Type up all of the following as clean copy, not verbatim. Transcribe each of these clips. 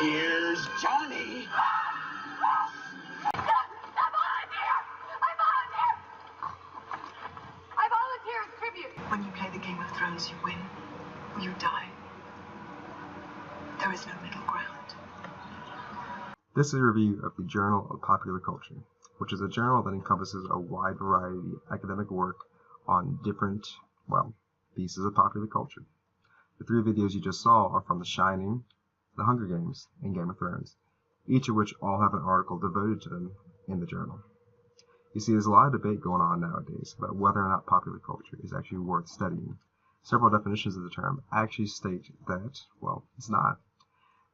Here's Johnny. I volunteer as tribute. When you play the Game of Thrones, you win or you die. There is no middle ground. This is a review of the Journal of Popular Culture, which is a journal that encompasses a wide variety of academic work on different, pieces of popular culture. The three videos you just saw are from The Shining, The Hunger Games, and Game of Thrones, each of which all have an article devoted to them in the journal. You see, there's a lot of debate going on nowadays about whether or not popular culture is actually worth studying. Several definitions of the term actually state that, it's not.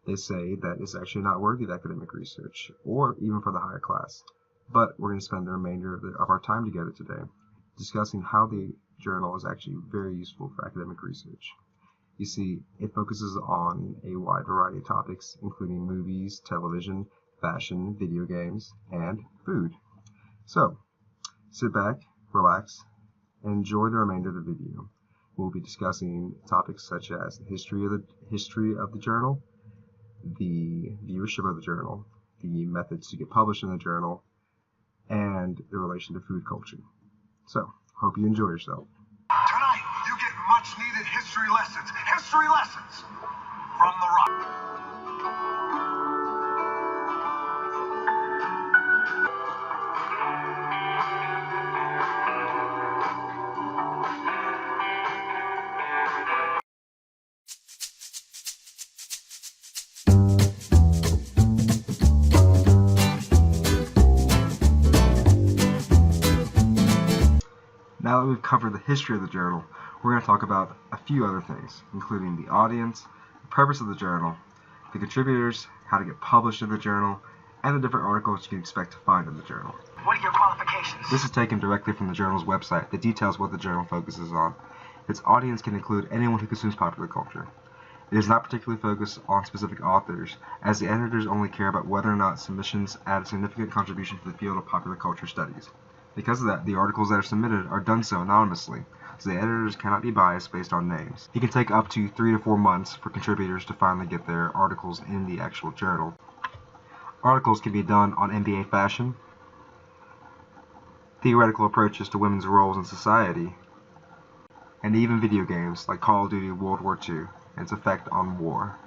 They say that it's actually not worthy of academic research, or even for the higher class. But we're going to spend the remainder of our time together today discussing how the journal is actually very useful for academic research. You see, it focuses on a wide variety of topics, including movies, television, fashion, video games, and food. So, sit back, relax, and enjoy the remainder of the video. We'll be discussing topics such as the history of the journal, the viewership of the journal, the methods to get published in the journal, and the relation to food culture. So, hope you enjoy yourself. Tonight, you get much needed history lessons. History lessons from The Rock. Now that we've covered the history of the journal, we're going to talk about a few other things, including the audience, the purpose of the journal, the contributors, how to get published in the journal, and the different articles you can expect to find in the journal. What are your qualifications? This is taken directly from the journal's website that details what the journal focuses on. Its audience can include anyone who consumes popular culture. It is not particularly focused on specific authors, as the editors only care about whether or not submissions add a significant contribution to the field of popular culture studies. Because of that, the articles that are submitted are done so anonymously, so the editors cannot be biased based on names. It can take up to 3 to 4 months for contributors to finally get their articles in the actual journal. Articles can be done on NBA fashion, theoretical approaches to women's roles in society, and even video games like Call of Duty World War II and its effect on war.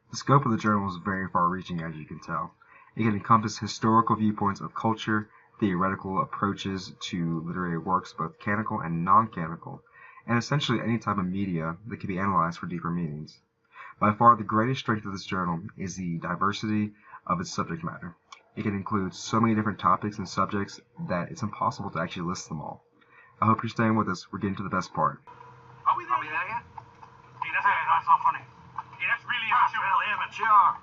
The scope of the journal is very far-reaching, as you can tell. It can encompass historical viewpoints of culture, theoretical approaches to literary works, both canonical and non-canonical, and essentially any type of media that can be analyzed for deeper meanings. By far, the greatest strength of this journal is the diversity of its subject matter. It can include so many different topics and subjects that it's impossible to actually list them all. I hope you're staying with us. We're getting to the best part. Are we there yet? Hey, that's not funny. Hey, that's really immature.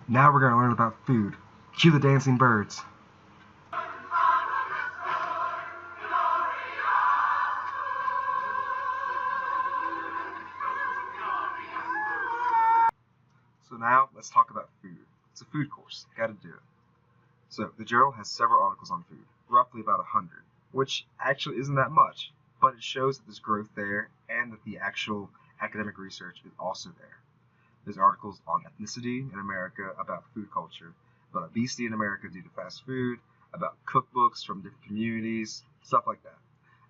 Now we're going to learn about food. Cue the dancing birds. So now let's talk about food. It's a food course. Gotta do it. So the journal has several articles on food, roughly about 100, which actually isn't that much, but it shows that there's growth there and that the actual academic research is also there. There's articles on ethnicity in America, about food culture, about obesity in America due to fast food, about cookbooks from different communities, stuff like that.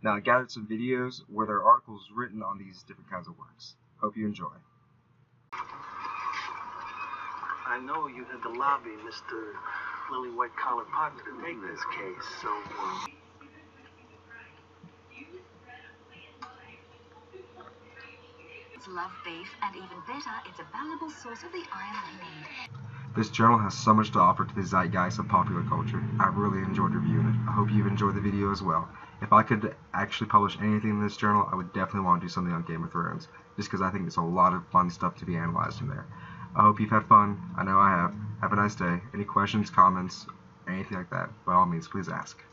Now I gathered some videos where there are articles written on these different kinds of works. Hope you enjoy. I know you had to lobby Mr. Lily White Collar Partner to make this case, so love beef, and even better, it's a valuable source of the iron they need. This journal has so much to offer to the zeitgeist of popular culture. I really enjoyed reviewing it. I hope you've enjoyed the video as well. If I could actually publish anything in this journal, I would definitely want to do something on Game of Thrones, just because I think there's a lot of fun stuff to be analyzed in there. I hope you've had fun. I know I have. Have a nice day. Any questions, comments, anything like that, by all means, please ask.